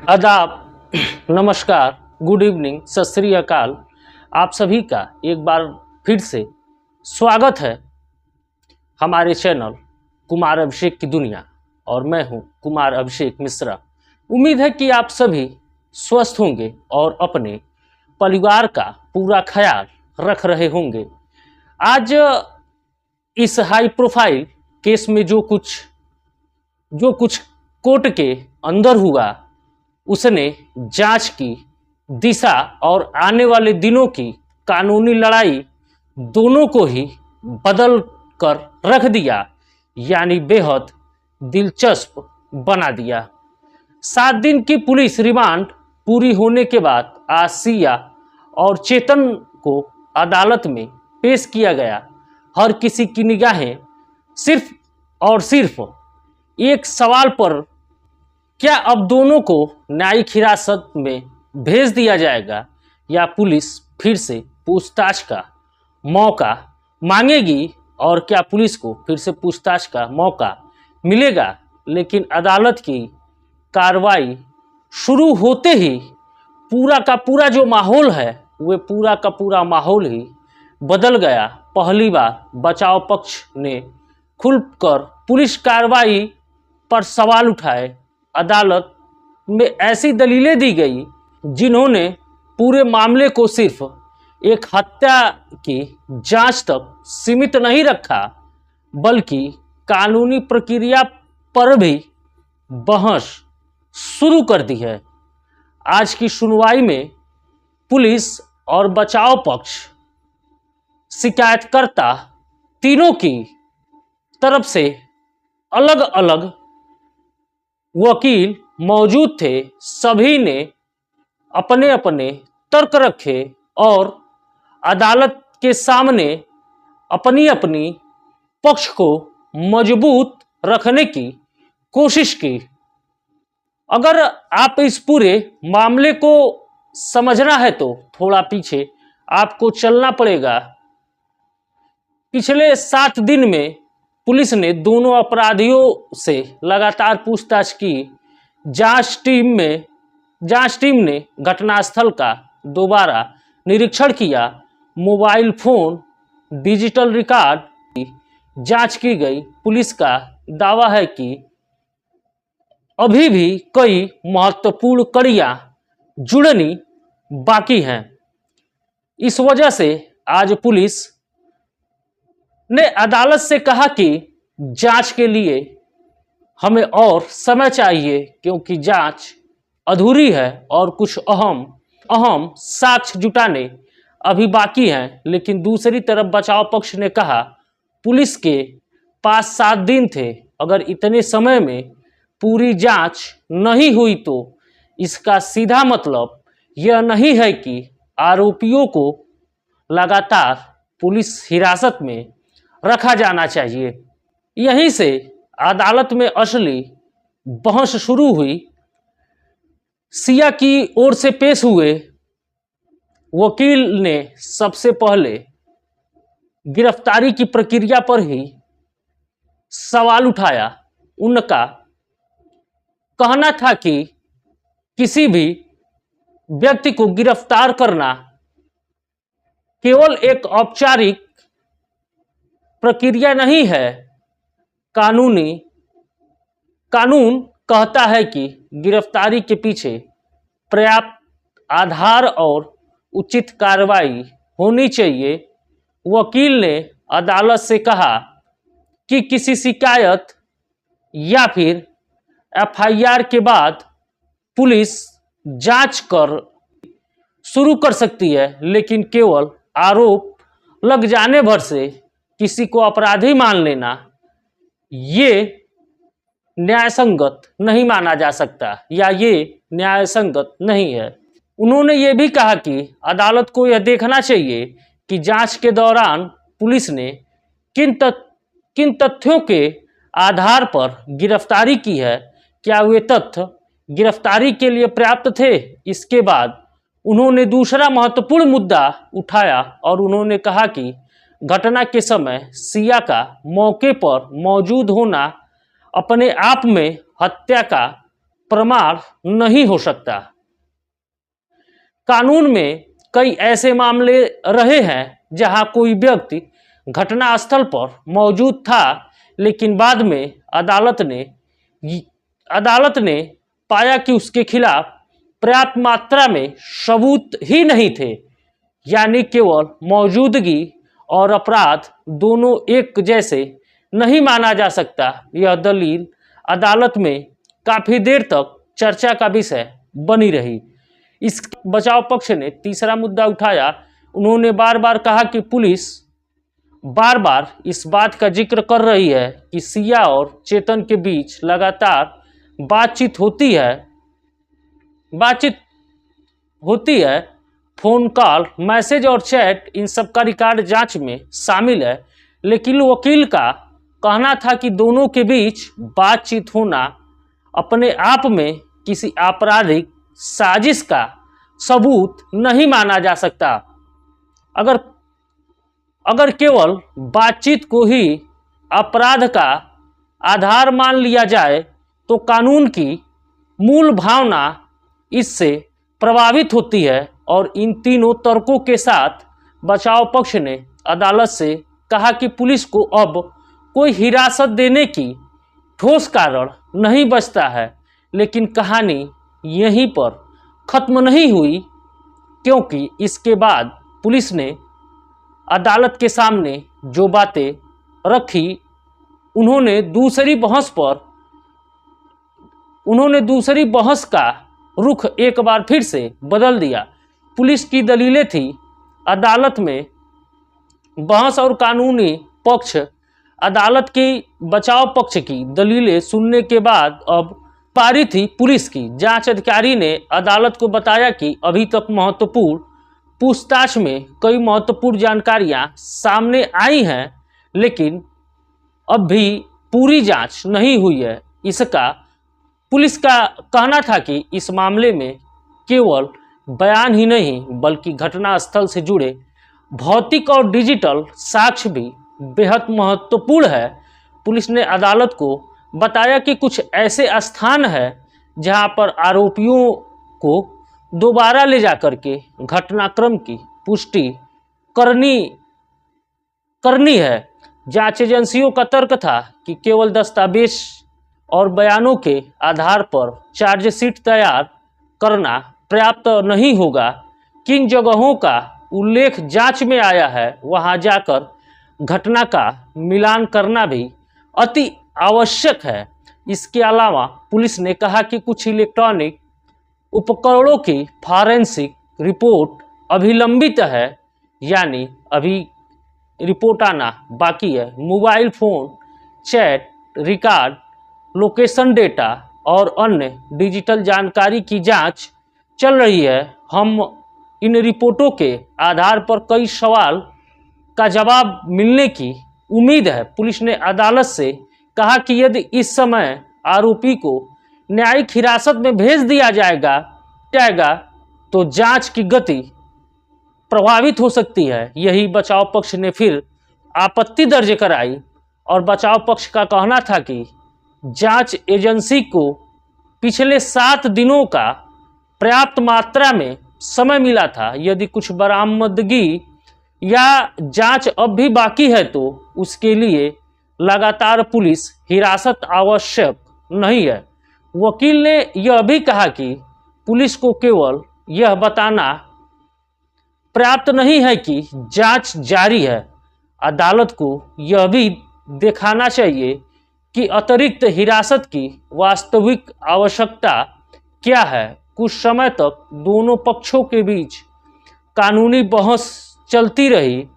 आदाब, नमस्कार, good evening, सत श्री अकाल। आप सभी का एक बार फिर से स्वागत है हमारे चैनल कुमार अभिषेक की दुनिया। और मैं हूं कुमार अभिषेक मिश्रा। उम्मीद है कि आप सभी स्वस्थ होंगे और अपने परिवार का पूरा ख्याल रख रहे होंगे। आज इस हाई प्रोफाइल केस में जो कुछ कोर्ट के अंदर हुआ, उसने जांच की दिशा और आने वाले दिनों की कानूनी लड़ाई दोनों को ही बदल कर रख दिया, यानी बेहद दिलचस्प बना दिया। 7 दिन की पुलिस रिमांड पूरी होने के बाद आज सिया और चेतन को अदालत में पेश किया गया। हर किसी की निगाहें सिर्फ और सिर्फ एक सवाल पर, क्या अब दोनों को न्यायिक हिरासत में भेज दिया जाएगा या पुलिस फिर से पूछताछ का मौका मांगेगी, और क्या पुलिस को फिर से पूछताछ का मौका मिलेगा। लेकिन अदालत की कार्रवाई शुरू होते ही पूरा का पूरा जो माहौल है, वह पूरा का पूरा माहौल ही बदल गया। पहली बार बचाव पक्ष ने खुलकर पुलिस कार्रवाई पर सवाल उठाए। अदालत में ऐसी दलीलें दी गई जिन्होंने पूरे मामले को सिर्फ एक हत्या की जांच तक सीमित नहीं रखा, बल्कि कानूनी प्रक्रिया पर भी बहस शुरू कर दी है। आज की सुनवाई में पुलिस और बचाव पक्ष, शिकायतकर्ता तीनों की तरफ से अलग अलग वकील मौजूद थे। सभी ने अपने अपने तर्क रखे और अदालत के सामने अपनी अपनी पक्ष को मजबूत रखने की कोशिश की। अगर आप इस पूरे मामले को समझना है तो थोड़ा पीछे आपको चलना पड़ेगा। पिछले 7 दिन में पुलिस ने दोनों अपराधियों से लगातार पूछताछ की। जांच टीम ने घटनास्थल का दोबारा निरीक्षण किया। मोबाइल फोन, डिजिटल रिकॉर्ड की जांच की गई। पुलिस का दावा है कि अभी भी कई महत्वपूर्ण कड़ियां जुड़नी बाकी हैं। इस वजह से आज पुलिस ने अदालत से कहा कि जांच के लिए हमें और समय चाहिए, क्योंकि जांच अधूरी है और कुछ अहम साक्ष्य जुटाने अभी बाकी हैं। लेकिन दूसरी तरफ बचाव पक्ष ने कहा, पुलिस के पास 7 दिन थे। अगर इतने समय में पूरी जांच नहीं हुई तो इसका सीधा मतलब यह नहीं है कि आरोपियों को लगातार पुलिस हिरासत में रखा जाना चाहिए। यहीं से अदालत में असली बहस शुरू हुई। सिया की ओर से पेश हुए वकील ने सबसे पहले गिरफ्तारी की प्रक्रिया पर ही सवाल उठाया। उनका कहना था कि किसी भी व्यक्ति को गिरफ्तार करना केवल एक औपचारिक प्रक्रिया नहीं है। कानून कहता है कि गिरफ्तारी के पीछे पर्याप्त आधार और उचित कार्रवाई होनी चाहिए। वकील ने अदालत से कहा कि किसी शिकायत या फिर एफआईआर के बाद पुलिस जांच शुरू कर सकती है, लेकिन केवल आरोप लग जाने भर से किसी को अपराधी मान लेना ये न्यायसंगत नहीं माना जा सकता, या ये न्यायसंगत नहीं है। उन्होंने ये भी कहा कि अदालत को यह देखना चाहिए कि जांच के दौरान पुलिस ने किन तथ्यों के आधार पर गिरफ्तारी की है, क्या वे तथ्य गिरफ्तारी के लिए पर्याप्त थे। इसके बाद उन्होंने दूसरा महत्वपूर्ण मुद्दा उठाया और उन्होंने कहा कि घटना के समय सिया का मौके पर मौजूद होना अपने आप में हत्या का प्रमाण नहीं हो सकता। कानून में कई ऐसे मामले रहे हैं जहां कोई व्यक्ति घटनास्थल पर मौजूद था, लेकिन बाद में अदालत ने पाया कि उसके खिलाफ पर्याप्त मात्रा में सबूत ही नहीं थे, यानी केवल मौजूदगी और अपराध दोनों एक जैसे नहीं माना जा सकता। यह दलील अदालत में काफी देर तक चर्चा का विषय बनी रही। इस बचाव पक्ष ने तीसरा मुद्दा उठाया। उन्होंने बार बार कहा कि पुलिस बार बार इस बात का जिक्र कर रही है कि सिया और चेतन के बीच लगातार बातचीत होती है। फोन कॉल, मैसेज और चैट, इन सब का रिकॉर्ड जांच में शामिल है। लेकिन वकील का कहना था कि दोनों के बीच बातचीत होना अपने आप में किसी आपराधिक साजिश का सबूत नहीं माना जा सकता। अगर केवल बातचीत को ही अपराध का आधार मान लिया जाए तो कानून की मूल भावना इससे प्रभावित होती है। और इन तीनों तर्कों के साथ बचाव पक्ष ने अदालत से कहा कि पुलिस को अब कोई हिरासत देने की ठोस कारण नहीं बचता है। लेकिन कहानी यहीं पर खत्म नहीं हुई, क्योंकि इसके बाद पुलिस ने अदालत के सामने जो बातें रखी, उन्होंने दूसरी बहस का रुख एक बार फिर से बदल दिया। पुलिस की दलीलें थी, अदालत में बहस और कानूनी पक्ष अदालत की बचाव पक्ष की दलीलें सुनने के बाद अब पारी थी पुलिस की। जांच अधिकारी ने अदालत को बताया कि अभी तक महत्वपूर्ण पूछताछ में कई महत्वपूर्ण जानकारियां सामने आई हैं, लेकिन अब भी पूरी जांच नहीं हुई है। इसका पुलिस का कहना था कि इस मामले में केवल बयान ही नहीं बल्कि घटनास्थल से जुड़े भौतिक और डिजिटल साक्ष्य भी बेहद महत्वपूर्ण है। पुलिस ने अदालत को बताया कि कुछ ऐसे स्थान हैं जहां पर आरोपियों को दोबारा ले जाकर के घटनाक्रम की पुष्टि करनी है। जांच एजेंसियों का तर्क था कि केवल दस्तावेज और बयानों के आधार पर चार्जशीट तैयार करना पर्याप्त नहीं होगा। किन जगहों का उल्लेख जांच में आया है वहां जाकर घटना का मिलान करना भी अति आवश्यक है। इसके अलावा पुलिस ने कहा कि कुछ इलेक्ट्रॉनिक उपकरणों की फॉरेंसिक रिपोर्ट अभी लंबित है, यानी अभी रिपोर्ट आना बाकी है। Mobile phone, chat record, location data और अन्य डिजिटल जानकारी की जांच चल रही है। हम इन रिपोर्टों के आधार पर कई सवाल का जवाब मिलने की उम्मीद है। पुलिस ने अदालत से कहा कि यदि इस समय आरोपी को न्यायिक हिरासत में भेज दिया जाएगा तो जांच की गति प्रभावित हो सकती है। यही बचाव पक्ष ने फिर आपत्ति दर्ज कराई और बचाव पक्ष का कहना था कि जांच एजेंसी को पिछले 7 दिनों का पर्याप्त मात्रा में समय मिला था। यदि कुछ बरामदगी या जांच अब भी बाकी है तो उसके लिए लगातार पुलिस हिरासत आवश्यक नहीं है। वकील ने यह भी कहा कि पुलिस को केवल यह बताना पर्याप्त नहीं है कि जांच जारी है, अदालत को यह भी दिखाना चाहिए कि अतिरिक्त हिरासत की वास्तविक आवश्यकता क्या है। कुछ समय तक दोनों पक्षों के बीच कानूनी बहस चलती रही।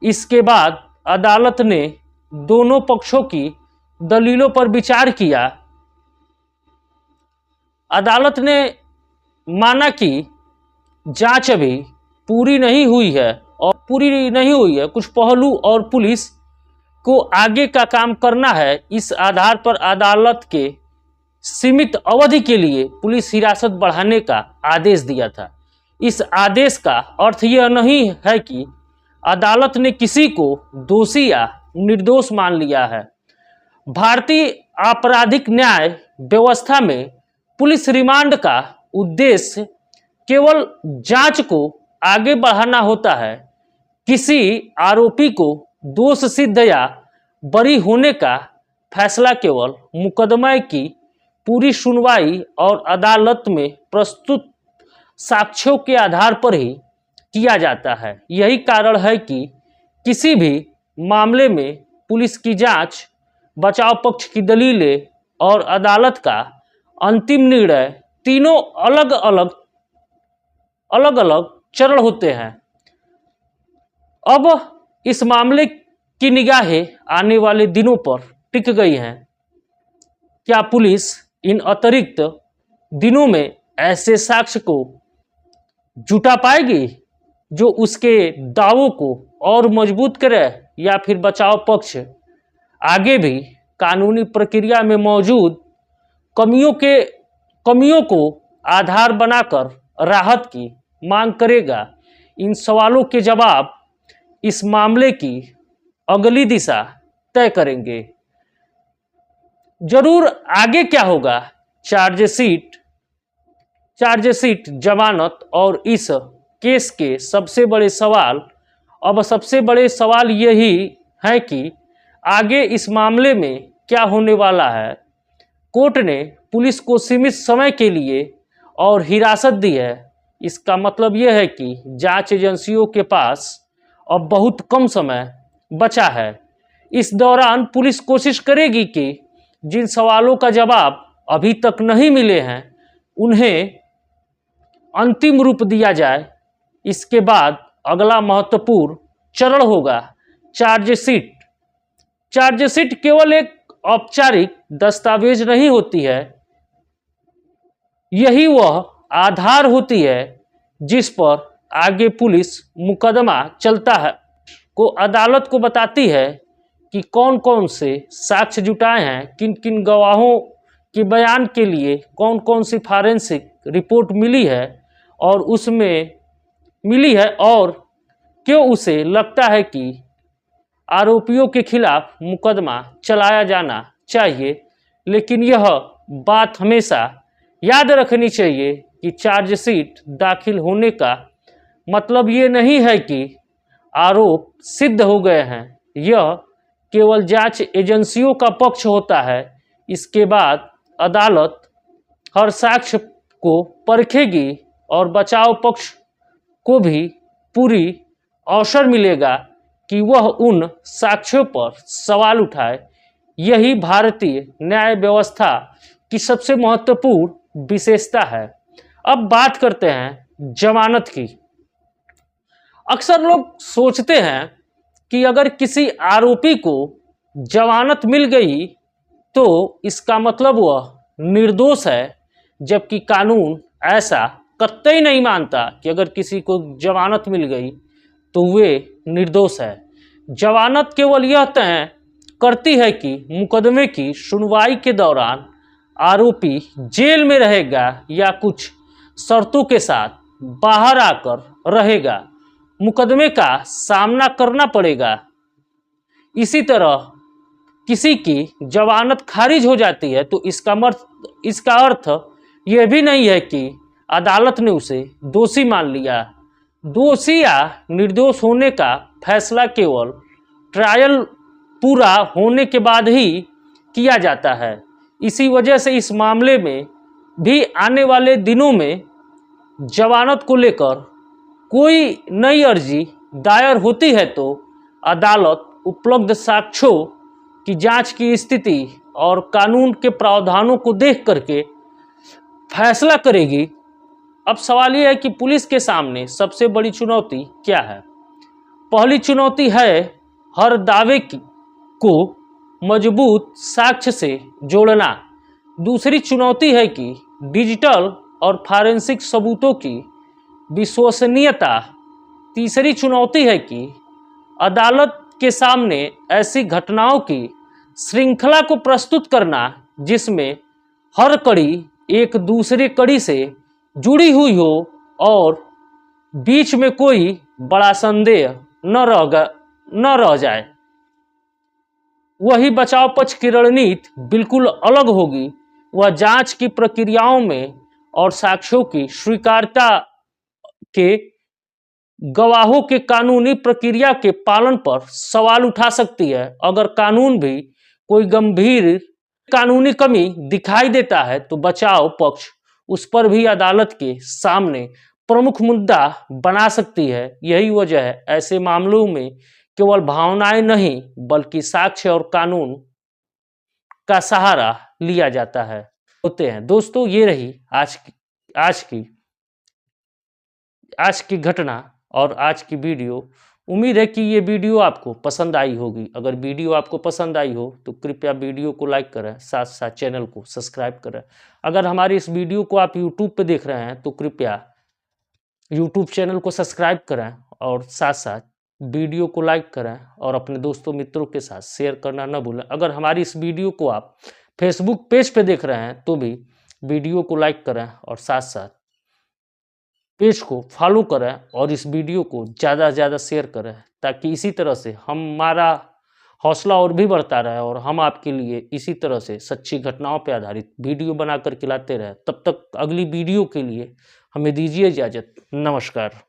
इसके बाद अदालत ने दोनों पक्षों की दलीलों पर विचार किया। अदालत ने माना कि जांच अभी पूरी नहीं हुई है, कुछ पहलू और पुलिस को आगे का काम करना है। इस आधार पर अदालत के सीमित अवधि के लिए पुलिस हिरासत बढ़ाने का आदेश दिया था। इस आदेश का अर्थ यह नहीं है कि अदालत ने किसी को दोषी या निर्दोष मान लिया है। भारतीय आपराधिक न्याय व्यवस्था में पुलिस रिमांड का उद्देश्य केवल जांच को आगे बढ़ाना होता है। किसी आरोपी को दोष सिद्ध या बरी होने का फैसला केवल मुकदमे की पूरी सुनवाई और अदालत में प्रस्तुत साक्ष्यों के आधार पर ही किया जाता है। यही कारण है कि किसी भी मामले में पुलिस की जांच, बचाव पक्ष की दलीलें और अदालत का अंतिम निर्णय तीनों अलग अलग चरण होते हैं। अब इस मामले की निगाहें आने वाले दिनों पर टिक गई हैं। क्या पुलिस इन अतिरिक्त दिनों में ऐसे साक्ष्य को जुटा पाएगी जो उसके दावों को और मजबूत करे, या फिर बचाव पक्ष आगे भी कानूनी प्रक्रिया में मौजूद कमियों को आधार बनाकर राहत की मांग करेगा? इन सवालों के जवाब इस मामले की अगली दिशा तय करेंगे। जरूर आगे क्या होगा, चार्जशीट, जमानत और इस केस के सबसे बड़े सवाल यही है कि आगे इस मामले में क्या होने वाला है। कोर्ट ने पुलिस को सीमित समय के लिए और हिरासत दी है। इसका मतलब यह है कि जांच एजेंसियों के पास अब बहुत कम समय बचा है। इस दौरान पुलिस कोशिश करेगी कि जिन सवालों का जवाब अभी तक नहीं मिले हैं उन्हें अंतिम रूप दिया जाए। इसके बाद अगला महत्वपूर्ण चरण होगा चार्जशीट। चार्जशीट केवल एक औपचारिक दस्तावेज नहीं होती है, यही वह आधार होती है जिस पर आगे पुलिस मुकदमा चलता है, को अदालत को बताती है कि कौन कौन से साक्ष्य जुटाए हैं, किन किन गवाहों के बयान के लिए कौन कौन सी फॉरेंसिक रिपोर्ट मिली है और क्यों उसे लगता है कि आरोपियों के खिलाफ मुकदमा चलाया जाना चाहिए। लेकिन यह बात हमेशा याद रखनी चाहिए कि चार्जशीट दाखिल होने का मतलब ये नहीं है कि आरोप सिद्ध हो गए हैं। यह केवल जांच एजेंसियों का पक्ष होता है। इसके बाद अदालत हर साक्ष्य को परखेगी और बचाव पक्ष को भी पूरी अवसर मिलेगा कि वह उन साक्ष्यों पर सवाल उठाए। यही भारतीय न्याय व्यवस्था की सबसे महत्वपूर्ण विशेषता है। अब बात करते हैं जमानत की। अक्सर लोग सोचते हैं कि अगर किसी आरोपी को जमानत मिल गई तो इसका मतलब वह निर्दोष है, जबकि कानून ऐसा कतई नहीं मानता कि अगर किसी को जमानत मिल गई तो वे निर्दोष है। जमानत केवल यह तय करती है कि मुकदमे की सुनवाई के दौरान आरोपी जेल में रहेगा या कुछ शर्तों के साथ बाहर आकर रहेगा, मुकदमे का सामना करना पड़ेगा। इसी तरह किसी की जमानत खारिज हो जाती है तो इसका अर्थ यह भी नहीं है कि अदालत ने उसे दोषी मान लिया। दोषी या निर्दोष होने का फैसला केवल ट्रायल पूरा होने के बाद ही किया जाता है। इसी वजह से इस मामले में भी आने वाले दिनों में जमानत को लेकर कोई नई अर्जी दायर होती है तो अदालत उपलब्ध साक्ष्यों की जांच की स्थिति और कानून के प्रावधानों को देख करके फैसला करेगी। अब सवाल यह है कि पुलिस के सामने सबसे बड़ी चुनौती क्या है। पहली चुनौती है हर दावे को मजबूत साक्ष्य से जोड़ना। दूसरी चुनौती है कि डिजिटल और फॉरेंसिक सबूतों की विश्वसनीयता। तीसरी चुनौती है कि अदालत के सामने ऐसी घटनाओं की श्रृंखला को प्रस्तुत करना जिसमें हर कड़ी एक दूसरे कड़ी से जुड़ी हुई हो और बीच में कोई बड़ा संदेह न रह जाए। वही बचाव पक्ष की रणनीति बिल्कुल अलग होगी। वह जांच की प्रक्रियाओं में और साक्ष्यों की स्वीकार्यता के गवाहों के कानूनी प्रक्रिया के पालन पर सवाल उठा सकती है। अगर कानून भी कोई गंभीर कानूनी कमी दिखाई देता है तो बचाव पक्ष उस पर भी अदालत के सामने प्रमुख मुद्दा बना सकती है। यही वजह है ऐसे मामलों में केवल भावनाएं नहीं बल्कि साक्ष्य और कानून का सहारा लिया जाता है होते हैं। दोस्तों, ये रही आज की घटना और आज की वीडियो। उम्मीद है कि ये वीडियो आपको पसंद आई होगी। अगर वीडियो आपको पसंद आई हो तो कृपया वीडियो को लाइक करें, साथ साथ चैनल को सब्सक्राइब करें। अगर हमारी इस वीडियो को आप यूट्यूब पे देख रहे हैं तो कृपया यूट्यूब चैनल को सब्सक्राइब करें और साथ साथ वीडियो को लाइक करें और अपने दोस्तों मित्रों के साथ शेयर करना न भूलें। अगर हमारी इस वीडियो को आप फेसबुक पेज पे देख रहे हैं तो भी वीडियो को लाइक करें और साथ साथ पेज को फॉलो करें और इस वीडियो को ज़्यादा से ज़्यादा शेयर करें, ताकि इसी तरह से हमारा हौसला और भी बढ़ता रहे और हम आपके लिए इसी तरह से सच्ची घटनाओं पर आधारित वीडियो बनाकर खिलाते रहें। तब तक अगली वीडियो के लिए हमें दीजिए इजाज़त। नमस्कार।